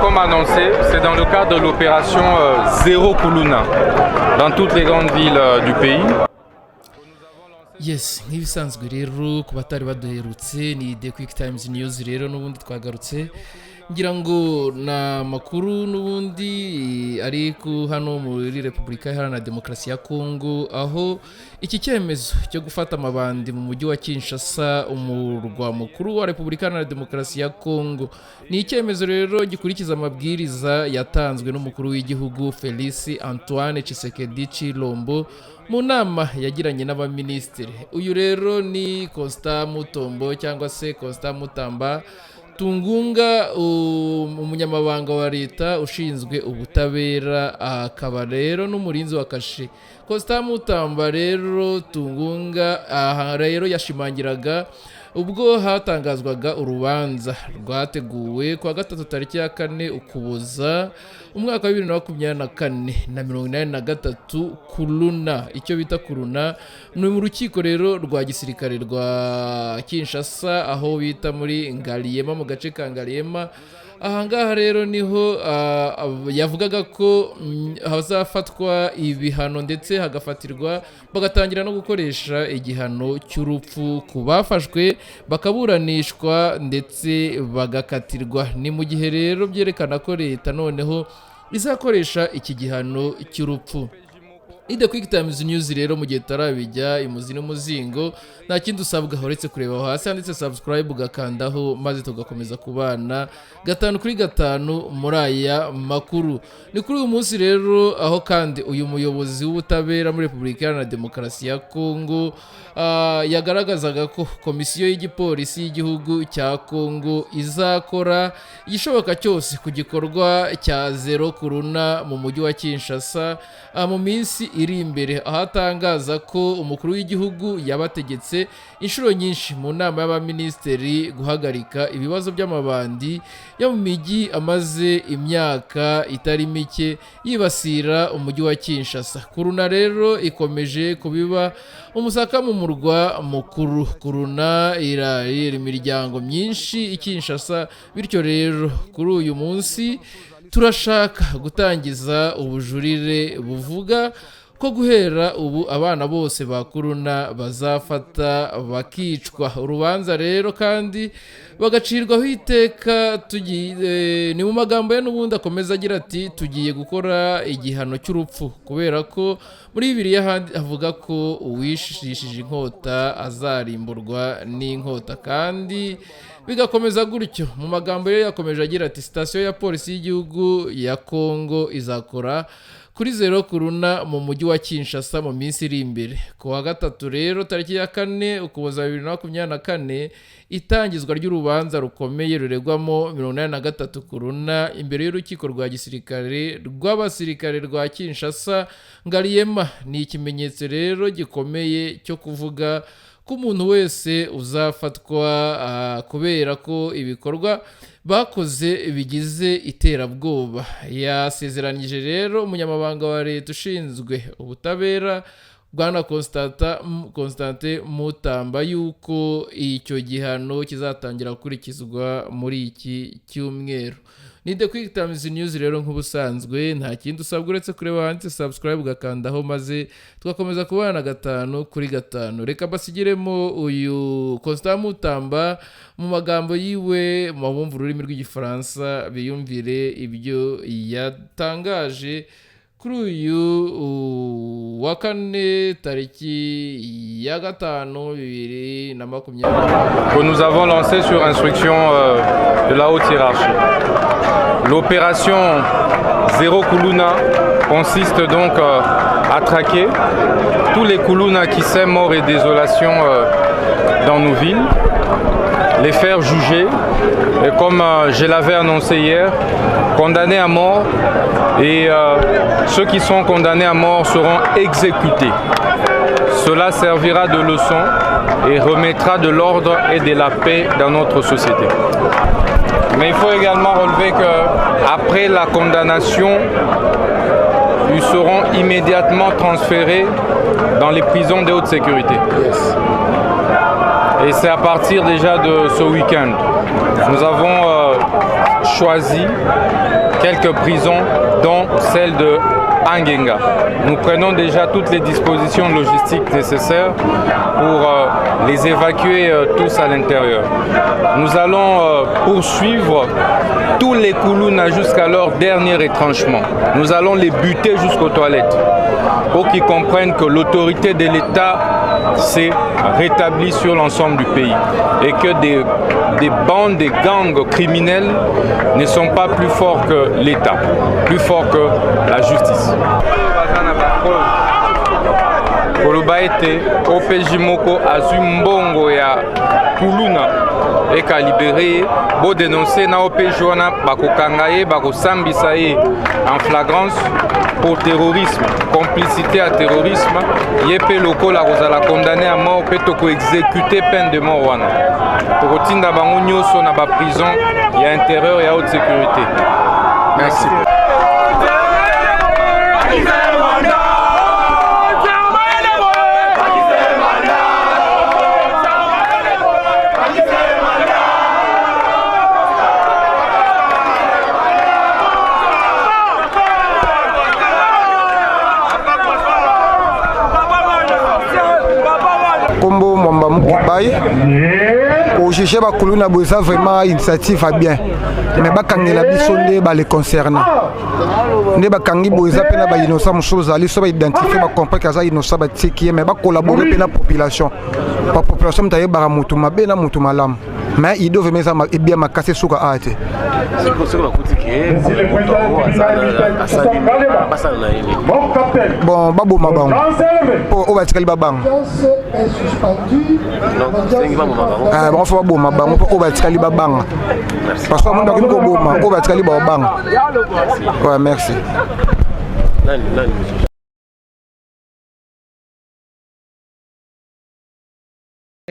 comme annoncé, c'est dans le cadre de l'opération Zéro Kuluna dans toutes les grandes villes du pays. Yes, nk'ibisanzwe rero ku batari baduherutse ni The Quick Times News rero n'ubundi twagarutse ngira ngo na makuru n'ubundi ari ku hano muri Repubulika Iharanira Demokarasi ya Kongo, aho iki cyemezo cyo gufata amabandi mu mujyi wa Kinshasa, umurwa mukuru wa Repubulika Iharanira Demokarasi ya Kongo, ni icyemezo rero gikurikiza amabwiriza yatanzwe n'umukuru w'igihugu Félix Antoine Tshisekedi Tshilombo mu nama yagiranye n'abaminisitiri. Uyu rero ni Constant Mutombo cyangwa se Constant Mutamba Tungunga, umunyamabanga wa leta ushinzwe ubutabera, akaba rero n'umurinzi wa kashe. Constant Mutamba rero Tungunga aha rero yashimangiraga ubwo hatangazwaga urubanza rwateguwe kwa gatatu tariki ya 4 Ukuboza umwaka wa 2024 na 83 Kuluna, icyo bita Kuluna ni mu rukiko rero rwa gisirikare rwa Kinshasa, aho bita muri Ngaliema, mu gace ka Ngaliema. Ahangaha rero niho yavugaga ko hazafatwa ibihano ndetse hagafatirwa bagatangira no gukoresha igihano cy'urupfu ku bafashwe bakaburanishwa ndetse bagakatirwa. Ni mu gihe rero byerekana ko leta noneho izakoresha iki gihano cy'urupfu. The Quick Times News rero mu gihe tarabijya imuzi n'umuzingo, nta kindi usabwa uretse kureba hasi handitse subscribe ugakandaho, maze tugakomeza kubana 5 kuri 5 muri aya makuru. Ni kuri uyu munsi rero aho kandi uyu muyobozi w'ubutabera muri Repubulika Iharanira Demokarasi ya Kongo yagaragazaga ko komisiyo y'igipolisi y'igihugu cya Kongo izakora igishoboka cyose ku gikorwa cya Zero Kuluna mu mujyi wa Kinshasa mu minsi iri imbere, aho atangaza ko umukuru w'igihugu yabategetse inshuro nyinshi mu nama y'abaminisitiri guhagarika ibibazo by'amabandi yo mu mijyi amaze imyaka itari mike yibasira umujyi wa Kinshasa. Kuluna rero ikomeje kubiba umusaka mu murwa mukuru. Kuluna irari imiryango myinshi ikinshasa, bityo rero kuri uyu munsi turashaka gutangiza ubujurire buvuga ko guhera ubu abana bose ba Kuluna bazafata bakicwa urubanza rero kandi bagacirwaho iteka. Ni mu magambo ye n'ubundi akomeza agira ati tugiye gukora igihano cy'urupfu, kubera ko muri Bibiliya avuga ko uwishishije inkota azarimburwa n'inkota, kandi bigakomeza gutyo. Mu magambo ye yakomeje agira ati sitasiyo ya polisi y'igihugu ya Kongo izakora kuri Zero Kuluna mu mujyi wa Kinshasa mu minsi iri imbere. Ku wa gatatu rero tariki ya 4 Ukuboza 2024 itangizwa ry'urubanza rukomeye ruregwamo 83 Kuluna imbere y'urukiko rwa gisirikare rw'abasirikare rwa Kinshasa Ngaliema. Ni ikimenyetso rero gikomeye cyo kuvuga ko umuntu wese uzafatwa kubera ko ibikorwa bakoze bigize iterabwoba. Yasezeranyije rero umunyamabanga wa leta ushinzwe ubutabera Bwana Constant Mutamba yuko icyo gihano kizatangira gukurikizwa muri iki cyumweru. Ni The Quick Times News rero nk'ubusanzwe, nta kindi usabwa uretse kureba handitse subscribe ugakandaho, maze tugakomeza kubana 5 kuri 5. Reka basigiremo uyu Constant Mutamba mu magambo yiwe mu bumva ururimi rw'igifaransa biyumvire ibyo yatangaje kuri uyu wa 4 tariki ya 5 2024 que nous avons lancé sur instruction de la haute hiérarchie. L'opération Zéro Kuluna consiste donc à traquer tous les Kuluna qui sèment mort et désolation dans nos villes, les faire juger et, comme je l'avais annoncé hier, condamnés à mort, et ceux qui sont condamnés à mort seront exécutés. Cela servira de leçon et remettra de l'ordre et de la paix dans notre société. Mais il faut également relever qu'après la condamnation, ils seront immédiatement transférés dans les prisons de haute sécurité. Et c'est à partir déjà de ce week-end. Nous avons choisi quelques prisons, dont celle de Angenga. Nous prenons déjà toutes les dispositions logistiques nécessaires pour les évacuer tous à l'intérieur. Nous allons poursuivre tous les Koulouna jusqu'à leur dernier retranchement. Nous allons les buter jusqu'aux toilettes pour qu'ils comprennent que l'autorité de l'État s'est rétablie sur l'ensemble du pays et que des bandes, des gangs criminels ne sont pas plus forts que l'État, plus forts que la justice. Koloba ete OPJ moko azwi mbongo ya Koulouna eka libéré bo dénoncer na OPJ wana bakokanga ye bakosambisa ye en flagrance pour terrorisme, complicité à terrorisme, yepe lokola kozala condamné à mort pe toko exécuter peine de mort wana. Tokotinda bango nyonso na ba prison ya intérieur et haute sécurité. Merci. Kombo Mwamba Mukibai au juger ba Koulouna boza vraiment initiative à bien mais bakangela biso nde ba les concernant nde bakangi boza pena ba innocent chose ali so ba identifier ba comprendre kaza innocent ba tiki mais ba collaborer pena population mtaye bara mutu mabe na mutu malamu mais il doit vraiment ça bien makase suka ate bon babo mabang o ba tikali babang bon faut boma bang o ba tikali babang parce que mon bakini ko boma o ba tikali babang ouais merci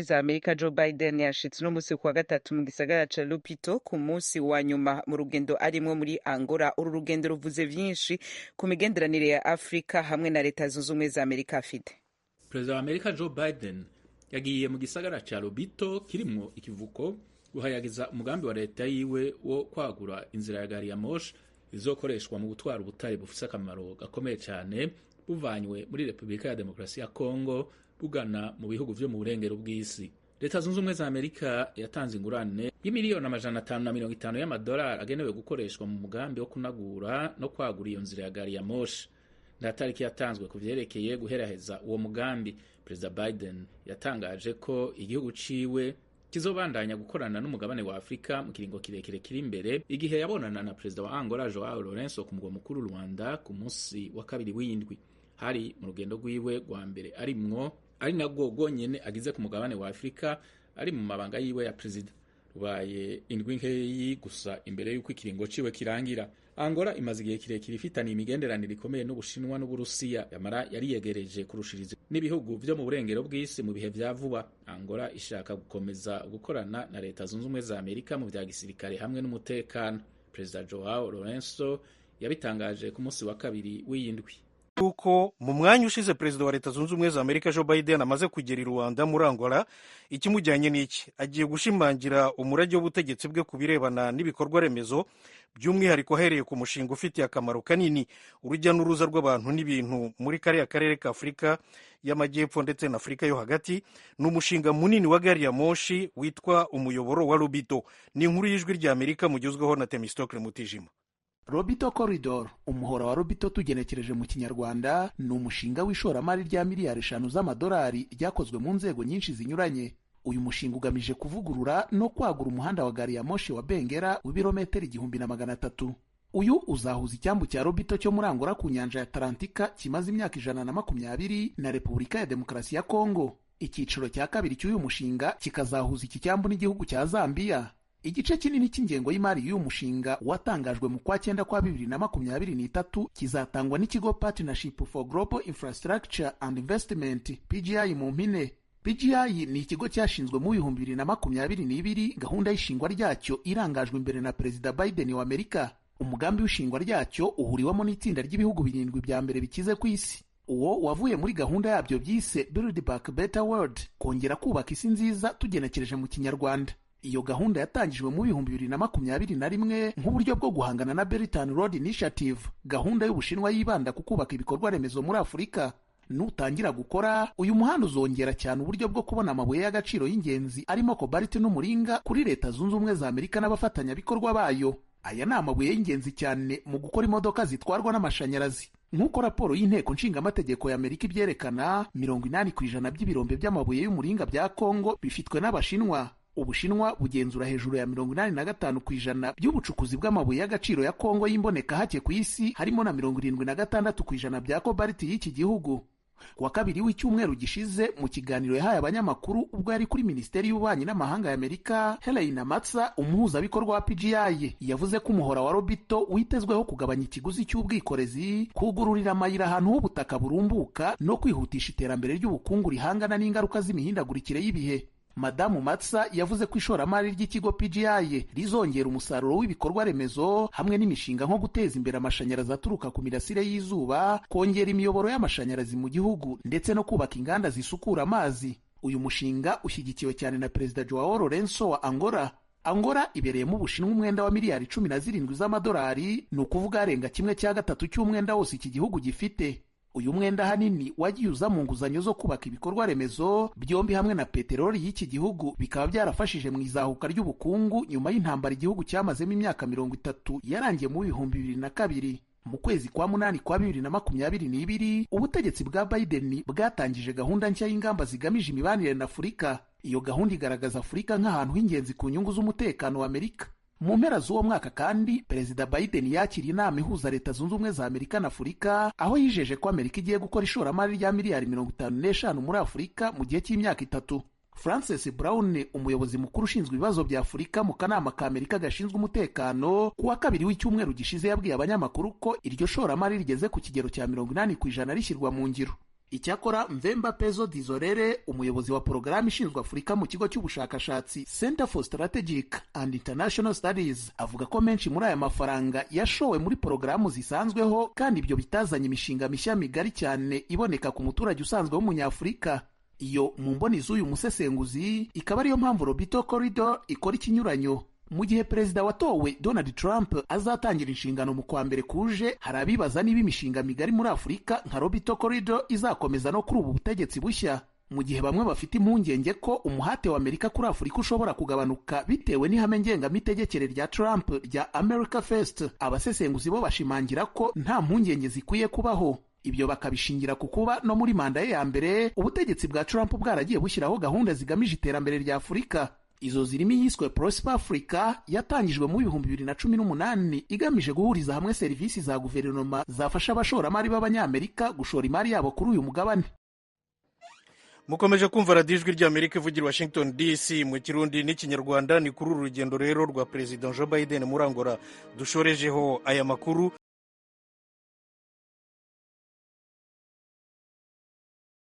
za Amerika Joe Biden yashitse no musi kwa gatatu mu gisagara ca Lupito ku munsi wa nyuma mu rugendo arimwo muri Angola. Uru rugendo ruvuze vyinshi ku migenderanire ya Afrika hamwe na leta zunze ubumwe za Amerika. Afite Perezida wa Amerika Joe Biden yagiye mu gisagara ca Lupito kirimwo ikivuko guhayagiza umugambi wa leta yiwe wo kwagura inzira ya gari ya moshi izokoreshwa mu gutwara ubutare bufise akamaro gakomeye cyane buvanywe muri Repubulika ya Demokarasi ya Kongo bugana mu bihugu vyo mu burengero bw'isi. Leta zunze ubumwe za Amerika yatanze ingurane y'imiliyoni 550 y'amadolari agenewe gukoreshwa mu mugambi wo kunagura no kwagura iyo nzira ya gari ya moshi. Nta tariki yatanzwe ku vyerekeye guheraheza uwo mugambi. Perezida Biden yatangaje ko igihugu ciwe kizobandanya gukorana n'umugabane wa Afrika mu kiringo kirekire kiri imbere, igihe yabonana na Perezida wa Angola Joao Lourenço ku mugwa mukuru Rwanda ku munsi wa kabiri w'indwi. Hari mu rugendo rwiwe rwa mbere ari nabwo rwonyene agize ku mugabane wa Afrika ari mu mabanga yiwe ya perezida. Rubaye indwi nkeyi gusa imbere y'uko ikiringo ciwe kirangira. Angola imaze igihe kirekire ifitaniye imigenderanire ikomeye n'Ubushinwa n'Uburusiya, yamara yari yegereje kurushiriza n'ibihugu vyo mu burengero bw'isi mu bihe vya vuba. Angola ishaka gukomeza gukorana na leta zunze ubumwe za Amerika mu vya gisirikare hamwe n'umutekano. Perezida Joao Lourenço yabitangaje ku munsi wa kabiri w'iyindwi. Uko mu mwanya ushize perezida wa leta zunze ubumwe za Amerika Joe Biden amaze kugera i Rwanda muri Angola, ikimujyanye n'iki? Agiye gushimangira umurage w'ubutegetsi bwe ku birebana n'ibikorwa remezo, by'umwihariko ahereye ku mushinga ufitiye akamaro kanini urujya n'uruza rw'abantu n'ibintu muri kariya karere ka Afurika y'Amajyepfo ndetse na Afurika yo hagati. Ni umushinga munini wa gari ya moshi witwa umuyoboro wa Lobito. Ni inkuru y'ijwi rya Amerika mugezweho na Temistokle Mutijima. Lobito Corridor, umuhora wa Lobito tugenekereje mu kinyarwanda, ni umushinga w'ishoramari rya miliyari 5 z'amadolari ryakozwe mu nzego nyinshi zinyuranye. Uyu mushinga ugamije kuvugurura no kwagura umuhanda wa gari ya moshi wa Bengera w'ibirometero 1300. Uyu uzahuza icyambu cya Lobito cyo muri Angola ku nyanja ya Atlantika kimaze imyaka 120 na Repubulika ya Demokarasi ya Kongo. Icyiciro cya kabiri cy'uyu mushinga kikazahuza iki cyambu n'igihugu cya Zambia. Igice kinini cy'ingengo y'imari y'uyu mushinga watangajwe mu kwa 9 kwa 2023 kizatangwa n'ikigo Partnership for Global Infrastructure and Investment PGI mu mpine. PGI ni ikigo cyashinzwe mu 2022, gahunda y'ishingwa ryacyo irangajwe imbere na Perezida Biden wa Amerika. Umugambi w'ishingwa ryacyo uhuriwemo n'itsinda ry'ibihugu 7 bya mbere bikize ku isi. uwo wavuye muri gahunda yabyo byise Build Back Better World, kongera kubaka isi nziza tugenekereje mu kinyarwanda. Iyo gahunda yatangijwe mu 2021 nk'uburyo bwo guhangana na Belt and Road Initiative, gahunda y'Ubushinwa yibanda ku kubaka ibikorwa remezo muri Afurika. Nutangira gukora, uyu muhanda uzongera cyane uburyo bwo kubona amabuye y'agaciro y'ingenzi arimo cobalt n'umuringa kuri Leta Zunze Ubumwe za Amerika n'abafatanyabikorwa bayo. Aya ni amabuye y'ingenzi cyane mu gukora imodoka zitwarwa n'amashanyarazi. Nk'uko raporo y'inteko nshingamategeko ya Amerika ibyerekana, 80% by'ibirombe by'amabuye y'umuringa bya Kongo bifitwe n'Abashinwa. Ubushinwa bugenzura hejuru ya 85% by'ubucukuzi bw'amabuye y'agaciro ya Kongo y'imboneka hake ku isi, harimo na 76% bya cobalt y'iki gihugu. Kuwa kabiri w'icyumweru gishize, mu kiganiro yahaye abanyamakuru ubwo yari kuri Minisiteri y'Ububanyi n'Amahanga ya Amerika, Helena Matsa, umuhuzabikorwa wa PGI, yavuze ko umuhora wa Lobito witezweho kugabanya ikiguzi cy'ubwikorezi, kugururira amayira ahantu h'ubutaka burumbuka no kwihutisha iterambere ry'ubukungu rihangana n'ingaruka z'imihindagurikire y'ibihe. Madamu Matsa yavuze ko ishoramari ry'ikigo PGI rizongera umusaruro w'ibikorwa remezo hamwe n'imishinga nko guteza imbere amashanyarazi aturuka ku mirasire y'izuba, kongera imiyoboro y'amashanyarazi mu gihugu ndetse no kubaka inganda zisukura amazi. Uyu mushinga ushyigikiwe cyane na Perezida Joao Lourenço wa Angola. Angola ibereyemo Ubushinwa umwenda wa miliyari 17 z'amadolari, ni ukuvuga arenga 1/3 cy'umwenda wose iki gihugu gifite. Uyu mwenda hanini wagiye uza mu nguzanyo zo kubaka ibikorwa remezo, byombi hamwe na peteroli y'iki gihugu bikaba byarafashije mu izahuka ry'ubukungu nyuma y'intambara igihugu cyamazemo imyaka 30 yarangiye mu 2002. Mu kwezi kwa munani kwa 2022 ubutegetsi bwa Biden bwatangije gahunda nshya y'ingamba zigamije imibanire na Afurika. Iyo gahunda igaragaza Afurika nk'ahantu h'ingenzi ku nyungu z'umutekano wa Amerika. Mu mpera z'uwo mwaka kandi, Perezida Biden yakiriye inama ihuza Leta Zunze Ubumwe za Amerika na Afurika, aho yijeje ko Amerika igiye gukora ishoramari rya miliyari 55 muri Afurika mu gihe cy'imyaka 3. Frances Brown, umuyobozi mukuru ushinzwe ibibazo bya Afurika mu kanama ka Amerika gashinzwe umutekano, kuwa kabiri w'icyumweru gishize yabwiye abanyamakuru ko iryo shoramari rigeze ku kigero cya 80% rishyirwa mu ngiro. Icyakora Mvemba Pezo Dizorere, umuyobozi wa porogaramu ishinzwe Afurika mu kigo cy'ubushakashatsi Center for Strategic and International Studies, avuga ko menshi muri aya mafaranga yashowe muri porogaramu zisanzweho kandi ibyo bitazanye imishinga mishya migari cyane iboneka ku muturage usanzwe w'umunyafurika. Iyo mu mboni z'uyu musesenguzi ikaba ariyo mpamvu Lobito Corridor ikora ikinyuranyo. Mu gihe perezida watowe Donald Trump azatangira inshingano mu kwa mbere kuje, hari abibaza niba imishinga migari muri Afurika nka Lobito Corridor izakomeza no kuri ubu butegetsi bushya. Mu gihe bamwe bafite impungenge ko umuhate wa Amerika kuri Afurika ushobora kugabanuka bitewe n'ihame ngengamitegekere rya Trump rya America First, abasesenguzi bo bashimangira ko nta mpungenge zikwiye kubaho. Ibyo bakabishingira ku kuba no muri manda ye ya mbere ubutegetsi bwa Trump bwaragiye bushyiraho gahunda zigamije iterambere rya Afurika. Izo zirimo iyiswe Prosper Africa yatangijwe mu 2018 igamije guhuriza hamwe serivisi za guverinoma zafasha abashoramari b'Abanyamerika gushora imari yabo kuri uyu mugabane. Mukomeje kumva radiyo ijwi ry'Amerika ivugira Washington DC mu Kirundi n'Ikinyarwanda. Ni kuri uru rugendo rero rwa Perezida Joe Biden muri Angola dushorejeho aya makuru.